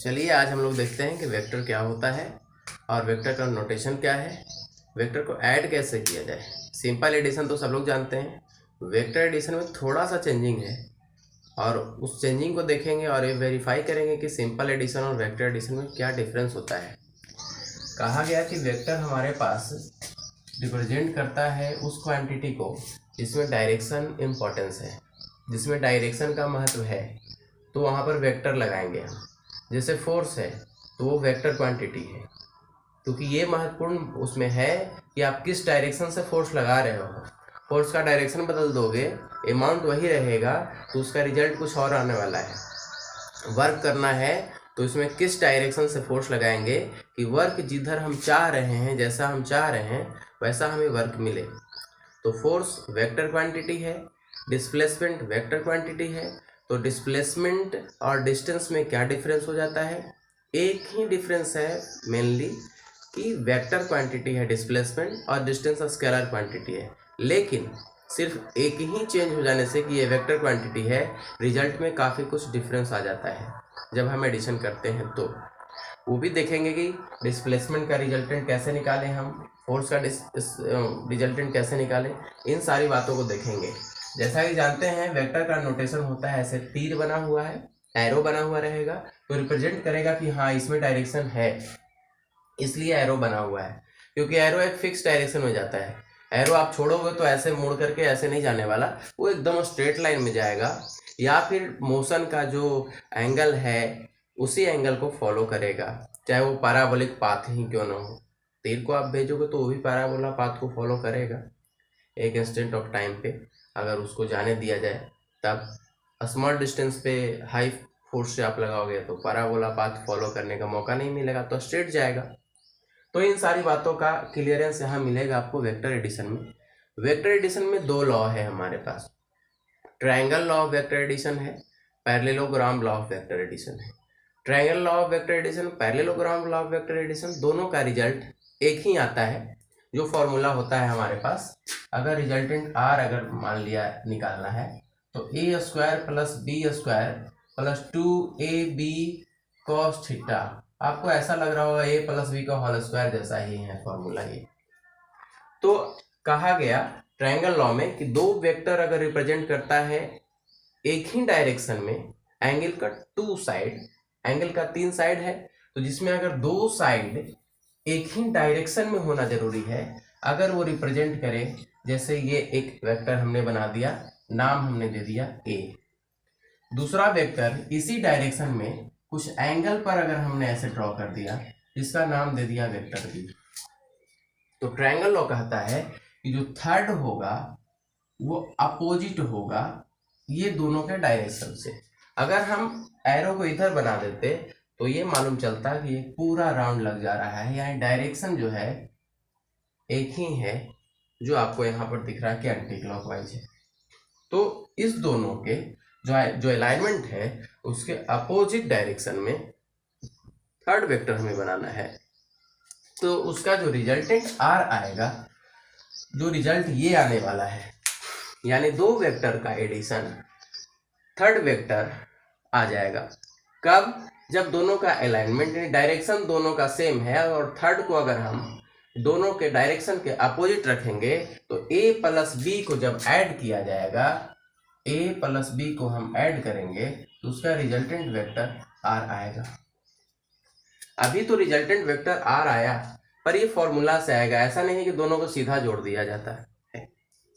चलिए आज हम लोग देखते हैं कि वेक्टर क्या होता है और वेक्टर का नोटेशन क्या है, वेक्टर को ऐड कैसे किया जाए। सिंपल एडिशन तो सब लोग जानते हैं, वेक्टर एडिशन में थोड़ा सा चेंजिंग है और उस चेंजिंग को देखेंगे और ये वेरीफाई करेंगे कि सिंपल एडिशन और वेक्टर एडिशन में क्या डिफरेंस होता है। कहा गया कि वेक्टर हमारे पास रिप्रेजेंट करता है उस क्वांटिटी को जिसमें डायरेक्शन इम्पोर्टेंस है, जिसमें डायरेक्शन का महत्व है, तो वहाँ पर वेक्टर लगाएंगे हम। जैसे फोर्स है तो वो वेक्टर क्वांटिटी है, क्योंकि ये महत्वपूर्ण उसमें है कि आप किस डायरेक्शन से फोर्स लगा रहे हो। फोर्स का डायरेक्शन बदल दोगे, अमाउंट वही रहेगा, तो उसका रिजल्ट कुछ और आने वाला है। वर्क करना है तो इसमें किस डायरेक्शन से फोर्स लगाएंगे कि वर्क जिधर हम चाह रहे हैं, जैसा हम चाह रहे हैं वैसा हमें वर्क मिले। तो फोर्स वेक्टर क्वांटिटी है, डिस्प्लेसमेंट वेक्टर क्वांटिटी है। तो डिस्प्लेसमेंट और डिस्टेंस में क्या डिफरेंस हो जाता है? एक ही डिफरेंस है मेनली कि वेक्टर क्वांटिटी है डिस्प्लेसमेंट और डिस्टेंस स्केलर क्वांटिटी है, लेकिन सिर्फ एक ही चेंज हो जाने से कि ये वेक्टर क्वांटिटी है, रिजल्ट में काफ़ी कुछ डिफरेंस आ जाता है जब हम एडिशन करते हैं। तो वो भी देखेंगे कि डिस्प्लेसमेंट का रिजल्टेंट कैसे निकालें, हम फोर्स का रिजल्टेंट कैसे निकालें, इन सारी बातों को देखेंगे। जैसा कि जानते हैं वेक्टर का नोटेशन होता है ऐसे, तीर बना हुआ है, एरो बना हुआ रहेगा, तो रिप्रेजेंट करेगा कि हाँ इसमें डायरेक्शन है, इसलिए एरो बना हुआ है। क्योंकि एरो एक फिक्स डायरेक्शन में जाता है। एरो आप छोड़ोगे तो ऐसे मुड़ करके ऐसे नहीं जाने वाला, वो एकदम स्ट्रेट लाइन में जाएगा, या फिर मोशन का जो एंगल है उसी एंगल को फॉलो करेगा, चाहे वो पैराबोलिक पाथ ही क्यों ना हो। तीर को आप भेजोगे तो वो भी पैराबोला पाथ को फॉलो करेगा एक इंस्टेंट ऑफ टाइम पे, अगर उसको जाने दिया जाए तब। स्मॉल डिस्टेंस पे हाई फोर्स से आप लगाओगे तो पैराबोला पाथ फॉलो करने का मौका नहीं मिलेगा, तो स्ट्रेट जाएगा। तो इन सारी बातों का क्लियरेंस यहाँ मिलेगा आपको वेक्टर एडिशन में। वेक्टर एडिशन में दो लॉ है हमारे पास, triangle law of vector addition है, parallelogram law of vector addition है। Triangle law of vector addition, parallelogram law of vector addition, दोनों का रिजल्ट एक ही आता है। जो फॉर्मूला होता है हमारे पास, अगर रिजल्टेंट आर अगर मान लिया निकालना है तो a square plus b square plus 2ab cos theta. आपको ऐसा लग रहा होगा ए प्लस बी का होल स्क्वायर जैसा ही है फॉर्मूला ये। तो कहा गया ट्रायंगल लॉ में कि दो वेक्टर अगर रिप्रेजेंट करता है एक ही डायरेक्शन में, एंगल का टू साइड, एंगल का 3 साइड है, तो जिसमें अगर दो साइड एक ही डायरेक्शन में होना जरूरी है, अगर वो रिप्रेजेंट करे, जैसे ये एक वेक्टर हमने बना दिया, नाम हमने दे दिया ए, दूसरा वेक्टर इसी डायरेक्शन में कुछ एंगल पर अगर हमने ऐसे ड्रॉ कर दिया, जिसका नाम दे दिया वेक्टर बी, तो ट्रायंगल लॉ कहता है कि जो थर्ड होगा वो अपोजिट होगा ये दोनों के डायरेक्शन से। अगर हम एरो को इधर बना देते तो ये मालूम चलता कि ये पूरा राउंड लग जा रहा है, यानी डायरेक्शन जो है एक ही है, जो आपको यहाँ पर दिख रहा है कि एंटी क्लॉकवाइज है। तो इस दोनों के जो अलाइनमेंट है उसके अपोजिट डायरेक्शन में थर्ड वेक्टर हमें बनाना है, तो उसका जो रिजल्टेंट आर आएगा, जो रिजल्ट ये आने वाला है, यानी दो वेक्टर का एडिशन थर्ड वेक्टर आ जाएगा। कब? जब दोनों का अलाइनमेंट डायरेक्शन दोनों का सेम है, और थर्ड को अगर हम दोनों के डायरेक्शन के अपोजिट रखेंगे तो a प्लस बी को जब ऐड किया जाएगा, a प्लस बी को हम ऐड करेंगे तो उसका रिजल्टेंट वेक्टर आर आएगा। अभी तो रिजल्टेंट वेक्टर आर आया, पर ये फॉर्मूला से आएगा, ऐसा नहीं है कि दोनों को सीधा जोड़ दिया जाता है।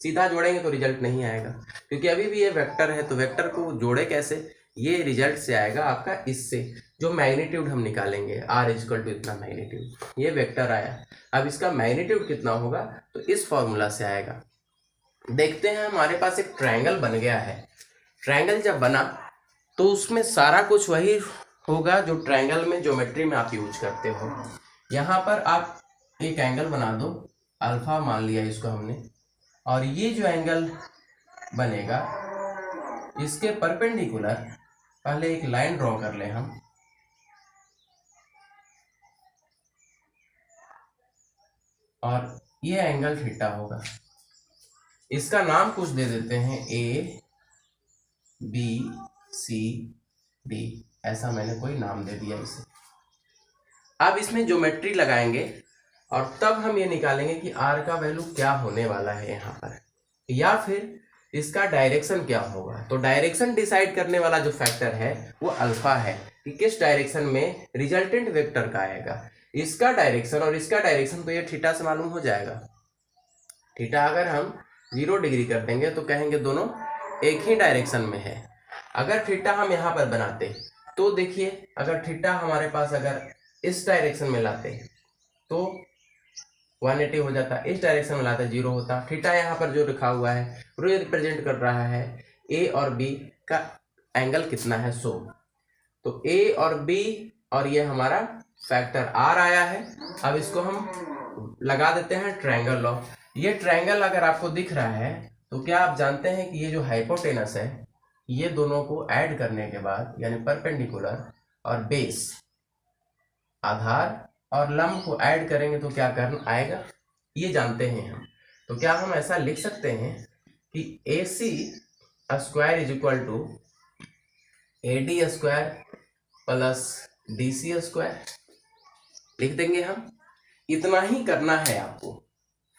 सीधा जोड़ेंगे तो रिजल्ट नहीं आएगा, क्योंकि अभी भी ये वेक्टर है, तो वेक्टर को जोड़े कैसे, ये रिजल्ट से आएगा आपका इससे, जो मैग्नीट्यूड हम निकालेंगे r इक्वल टू इतना मैग्नीट्यूड, ये वेक्टर आया। अब इसका मैग्नीट्यूड कितना होगा तो इस फॉर्मूला से आएगा। देखते हैं, हमारे पास एक ट्रायंगल बन गया है। ट्रायंगल जब बना तो उसमें सारा कुछ वही होगा जो ट्रायंगल में ज्योमेट्री में आप यूज करते हो। यहाँ पर आप एक एंगल बना दो, अल्फा मान लिया इसको हमने, और ये जो एंगल बनेगा इसके परपेंडिकुलर पहले एक लाइन ड्रॉ कर ले हम, और ये एंगल थीटा होगा। इसका नाम कुछ दे देते हैं ए बी सी डी, ऐसा मैंने कोई नाम दे दिया इसे। अब इसमें ज्योमेट्री लगाएंगे और तब हम ये निकालेंगे कि r का वैल्यू क्या होने वाला है यहाँ पर, या फिर इसका डायरेक्शन क्या होगा। तो डायरेक्शन डिसाइड करने वाला जो फैक्टर है वो अल्फा है, कि किस डायरेक्शन में रिजल्टेंट वेक्टर का आएगा। इसका डायरेक्शन और इसका डायरेक्शन तो ये थीटा से मालूम हो जाएगा। थीटा अगर हम 0 डिग्री कर देंगे तो कहेंगे दोनों एक ही डायरेक्शन में है। अगर थीटा हम यहाँ पर बनाते तो देखिए, अगर थीटा हमारे पास अगर इस डायरेक्शन में लाते तो 180 हो जाता, इस डायरेक्शन में लाते 0 होता। थीटा यहाँ पर जो लिखा हुआ है वो रिप्रेजेंट कर रहा है ए और बी का एंगल कितना है 100। तो ए और बी और ये हमारा फैक्टर आर आया है। अब इसको हम लगा देते हैं ट्रायंगल लॉ। ये ट्रायंगल अगर आपको दिख रहा है तो क्या आप जानते हैं कि ये जो हाइपोटेनस है ये दोनों को ऐड करने के बाद, यानी परपेंडिकुलर और बेस, आधार और लंब को ऐड करेंगे तो क्या करना आएगा, ये जानते हैं हम। तो क्या हम ऐसा लिख सकते हैं कि AC square is equal to AD square plus DC square, लिख देंगे हम। इतना ही करना है आपको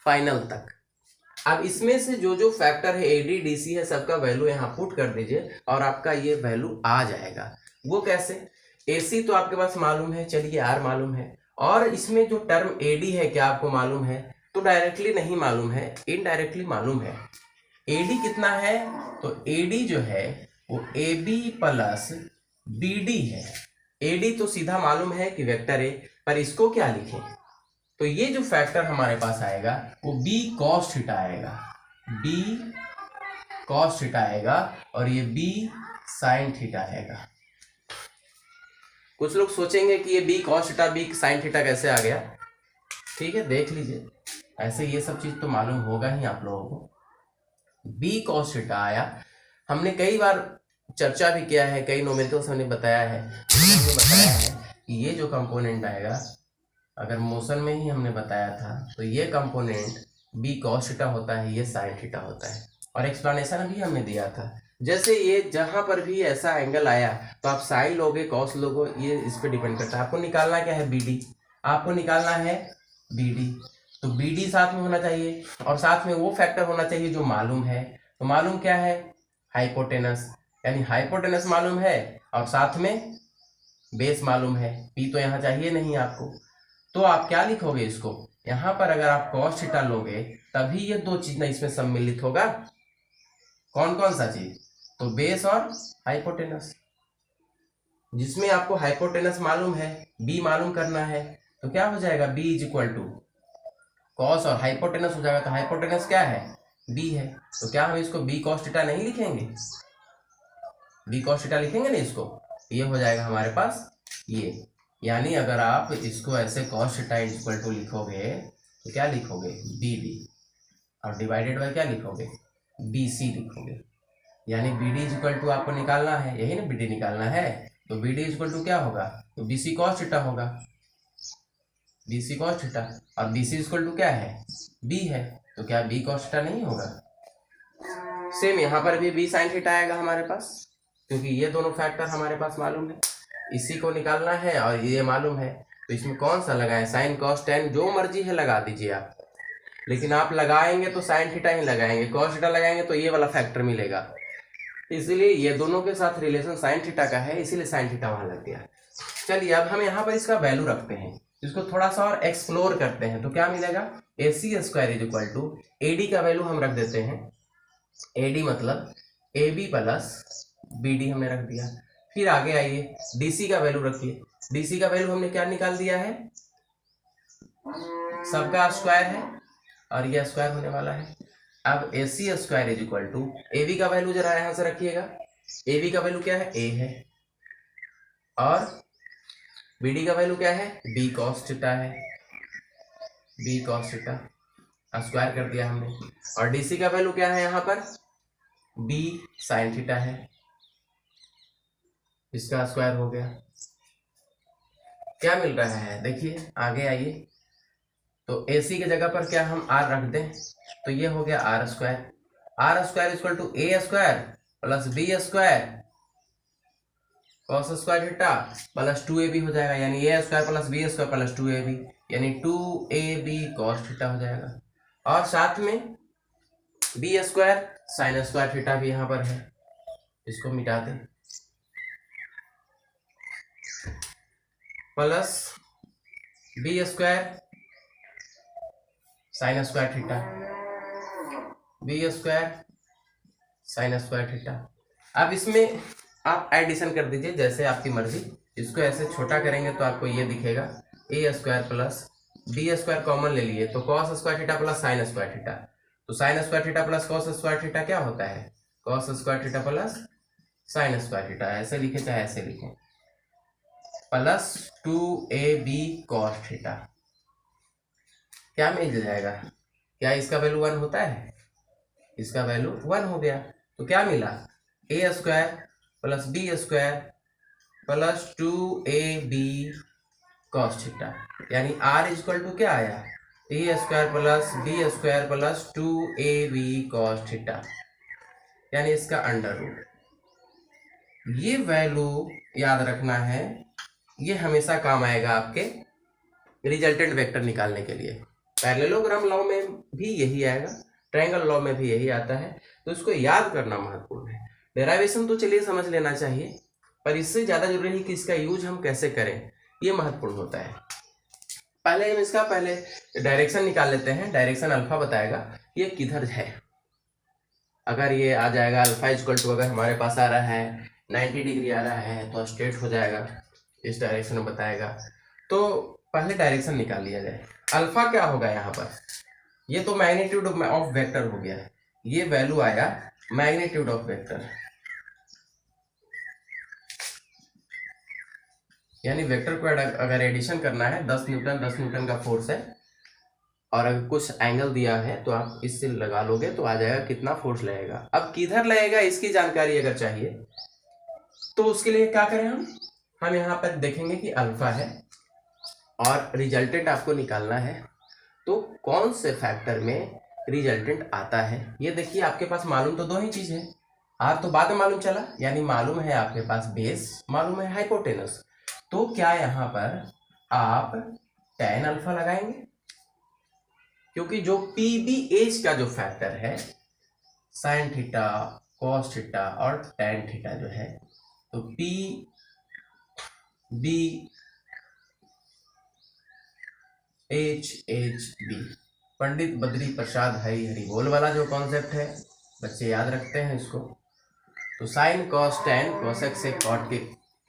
फाइनल तक। अब इसमें से जो जो फैक्टर है AD DC है सबका वैल्यू यहाँ पुट कर दीजिए और आपका ये वैल्यू आ जाएगा। वो कैसे, AC तो आपके पास मालूम है, चलिए R मालूम है, और इसमें जो टर्म AD है क्या आपको मालूम है, तो डायरेक्टली नहीं मालूम है, इनडायरेक्टली मालूम है। AD कितना है, तो AD जो है वो AB प्लस BD है। AD तो सीधा मालूम है कि वेक्टर है, पर इसको क्या लिखें, तो ये जो फैक्टर हमारे पास आएगा वो B cos थीटा आएगा, B cos थीटा आएगा, और ये B sin थीटा आएगा। कुछ लोग सोचेंगे कि ये B cos theta B sin theta कैसे आ गया। ठीक है, देख लीजिए, ऐसे ये सब चीज तो मालूम होगा ही आप लोगों को। B cos थीटा आया, हमने कई बार चर्चा भी किया है, कई न्यूमेरिकल्स हमने बताया है कि ये जो कंपोनेंट आएगा, अगर मोशन में ही हमने बताया था तो ये कंपोनेंट B cos थीटा होता है, ये sin थीटा होता है, और एक्सप्लेनेशन भी हमने दिया था। जैसे ये जहां पर भी ऐसा एंगल आया तो आप साइन लोगे कॉस लोगे, ये इस पे डिपेंड करता है। आपको निकालना क्या है, BD, आपको निकालना है BD, तो BD साथ में होना चाहिए, और साथ में वो फैक्टर होना चाहिए जो मालूम है। तो मालूम क्या है, हाइपोटेनस, यानी हाइपोटेनस मालूम है और साथ में बेस मालूम है। P तो यहाँ चाहिए नहीं आपको, तो आप क्या लिखोगे इसको, यहाँ पर अगर आप cos थीटा लोगे तभी ये दो चीज ना इसमें सम्मिलित होगा। कौन कौन सा चीज, तो बेस और हाइपोटेनस। जिसमें आपको हाइपोटेनस मालूम है, B मालूम करना है, तो क्या हो जाएगा, B is equal to cos और हाइपोटेनस हो जाएगा। तो हाइपोटेनस क्या है, B है, तो क्या हम इसको B cos थीटा नहीं लिखेंगे, B cos थीटा लिखेंगे ना इसको, ये हो जाएगा हमारे पास ये। यानी अगर आप इसको ऐसे cos थीटा इक्वल टू लिखोगे तो क्या लिखोगे, BD, और डिवाइडेड बाय क्या लिखोगे, BC लिखोगे। यानी BD इक्वल टू आपको निकालना है, यही ना BD निकालना है, तो BD इक्वल टू क्या होगा, तो BC cos थीटा होगा, BC cos थीटा, और BC इक्वल टू क्या है, B है, तो क्या B cos थीटा नहीं होगा। सेम यहाँ पर भी B sin थीटा आएगा हमारे पास, क्योंकि ये दोनों फैक्टर हमारे पास मालूम है, इसी को निकालना है और ये मालूम है। तो इसमें कौन सा लगाएं, साइन कॉस टेन, जो मर्जी है लगा दीजिए आप, लेकिन आप लगाएंगे तो साइन थीटा ही लगाएंगे, कॉस थीटा लगाएंगे तो ये वाला फैक्टर मिलेगा। इसलिए ये दोनों के साथ रिलेशन साइन थीटा का है, इसीलिए साइन थीटा वहां लग गया। चलिए अब हम यहाँ पर इसका वैल्यू रखते हैं, इसको थोड़ा सा और एक्सप्लोर करते हैं, तो क्या मिलेगा, AC square is equal to AD का वैल्यू हम रख देते हैं, AD मतलब AB प्लस BD हमने रख दिया। फिर आगे आइए DC का वैल्यू रखिए, DC का वैल्यू हमने क्या निकाल दिया है, सबका स्क्वायर है और यह स्क्वायर होने वाला है। अब AC square is equal to AB का वैल्यू जरा यहां से रखिएगा, AB का वैल्यू क्या है, A है, और BD का वैल्यू क्या है, B cos थीटा है, B cos थीटा स्क्वायर कर दिया हमने, और DC का वैल्यू क्या है यहाँ पर, B sin थीटा है, इसका स्क्वायर हो गया। क्या मिल रहा है, देखिए आगे आइए, तो AC की जगह पर क्या हम R रख दें, तो ये हो गया R square equal to A square plus B square cos square theta plus 2ab हो जाएगा, यानी a square plus b square plus 2ab, यानी 2ab कॉस थीटा हो जाएगा। और साथ में b square sine square theta भी यहाँ पर है, इसको मिटा दें, plus b square sine square theta, b square sine square theta. अब इसमें आप एडिशन कर दीजिए जैसे आपकी मर्जी, इसको ऐसे छोटा करेंगे तो आपको ये दिखेगा a square plus b square common ले लिए तो cos square theta plus sine square theta, तो sine square theta plus cos square theta क्या होता है, cos square theta plus sine square theta, ऐसे लिखे चाहे ऐसे लिखें, प्लस 2ab कॉस थीटा। क्या मिल जाएगा, क्या इसका वैल्यू 1 होता है, इसका वैल्यू 1 हो गया, तो क्या मिला, a square plus b square plus 2ab cos theta, यानी r इक्वल टू क्या आया, a square plus b square plus 2ab cos theta, यानी इसका अंडर रूट। ये वैल्यू याद रखना है, ये हमेशा काम आएगा आपके रिजल्टेंट वेक्टर निकालने के लिए। पैरेललोग्राम लॉ में भी यही आएगा, ट्रायंगल लॉ में भी यही आता है, तो इसको याद करना महत्वपूर्ण है। डेराइवेशन तो चलिए समझ लेना चाहिए, पर इससे ज़्यादा जरूरी है कि इसका यूज हम कैसे करें, ये महत्वपूर्ण होता है। पहले हम इसका डायरेक्शन निकाल लेते हैं। डायरेक्शन अल्फा बताएगा ये किधर है। अगर ये आ जाएगा अल्फा इक्वल टू, अगर हमारे पास आ रहा है 90 डिग्री आ रहा है तो स्ट्रेट हो जाएगा, इस डायरेक्शन में बताएगा। तो पहले डायरेक्शन निकाल लिया जाए। अल्फा क्या होगा यहाँ पर, ये तो मैग्नीट्यूड ऑफ वेक्टर हो गया, ये वैल्यू आया मैग्नीट्यूड ऑफ वेक्टर, यानी वेक्टर को अगर एडिशन करना है 10 न्यूटन का फोर्स है और अगर कुछ एंगल दिया है तो आप इससे लगा लोगे तो आ जाएगा कितना फोर्स लगेगा। अब किधर लगेगा इसकी जानकारी अगर चाहिए तो उसके लिए क्या करें हम यहाँ पर देखेंगे कि अल्फा है और रिजल्टेंट आपको निकालना है, तो कौन से फैक्टर में रिजल्टेंट आता है। ये देखिए आपके पास मालूम तो दो ही चीज है, आर तो बाद में मालूम चला, यानी मालूम है आपके पास बेस, मालूम है हाइपोटेनस। तो क्या यहाँ पर आप tan अल्फा लगाएंगे, क्योंकि जो PBH का जो फैक्टर है साइन थीटा कॉस थीटा और tan थीटा जो है, तो PBHHB पंडित बद्री प्रसाद हरि हरि बोल वाला जो कॉन्सेप्ट है बच्चे याद रखते हैं इसको। तो साइन कॉस tan कोसेक से कॉट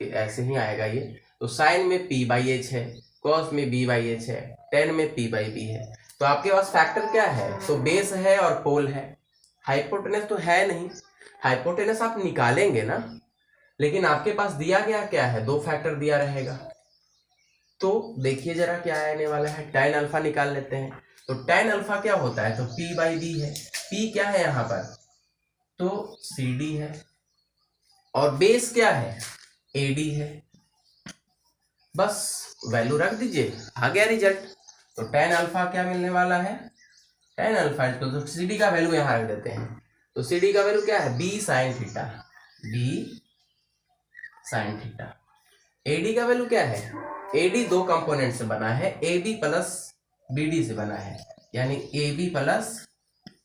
के ऐसे ही आएगा ये। तो साइन में P/H है, कॉस में B/H है, tan में P/B है। तो आपके पास फैक्टर क्या है, तो बेस है और पोल है, हाइपोटेनस तो है नहीं। हाइपोटेनस आप निकालेंगे ना, लेकिन आपके पास दिया गया क्या है, दो फैक्टर दिया रहेगा। तो देखिए जरा क्या आने वाला है, tan अल्फा निकाल लेते हैं। तो tan अल्फा क्या होता है, तो P/B है। P क्या है यहाँ पर, तो CD है, और बेस क्या है, AD है। बस वैल्यू रख दीजिए, आ गया रिजल्ट। तो tan अल्फा क्या मिलने वाला है, tan अल्फा तो CD का वैल्यू यहाँ रख देते हैं। तो CD का वैल्यू क्या है, B sin theta, B sin theta. AD का वैल्यू क्या है, AD दो कंपोनेंट से बना है, AB प्लस BD से बना है, यानी AB प्लस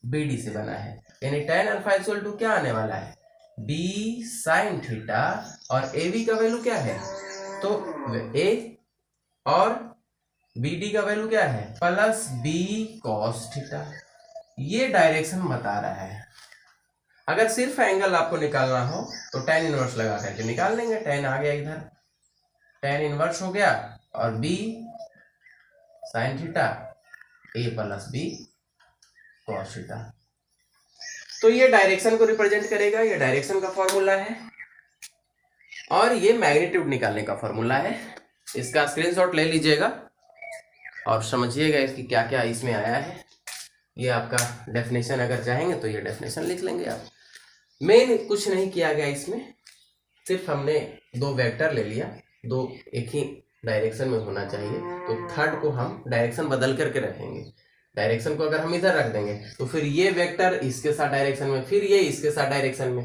BD से बना है, यानी tan अल्फा इक्वल टू क्या आने वाला है, B sin थीटा, और AB का वैल्यू क्या है, तो A, और BD का वैल्यू क्या है, प्लस B cos थीटा। ये डायरेक्शन बता रहा है। अगर सिर्फ एंगल आपको निकालना हो तो tan इनवर्स लगा करके निकाल लेंगे। tan आ गया इधर, tan इनवर्स हो गया, और B sin theta, A plus B cos theta. तो ये डायरेक्शन को रिप्रेजेंट करेगा, ये डायरेक्शन का फॉर्मूला है, और ये मैग्नीट्यूड निकालने का फॉर्मूला है। इसका स्क्रीनशॉट ले लीजिएगा और समझिएगा इसकी क्या क्या इसमें आया है। ये आपका डेफिनेशन अगर चाहेंगे तो ये डेफिनेशन लिख लेंगे आप। मेन कुछ नहीं किया गया इसमें, सिर्फ हमने दो वेक्टर ले लिया, दो एक ही डायरेक्शन में होना चाहिए, तो थर्ड को हम डायरेक्शन बदल करके रखेंगे। डायरेक्शन को अगर हम इधर रख देंगे तो फिर ये वेक्टर इसके साथ डायरेक्शन में, फिर ये इसके साथ डायरेक्शन में,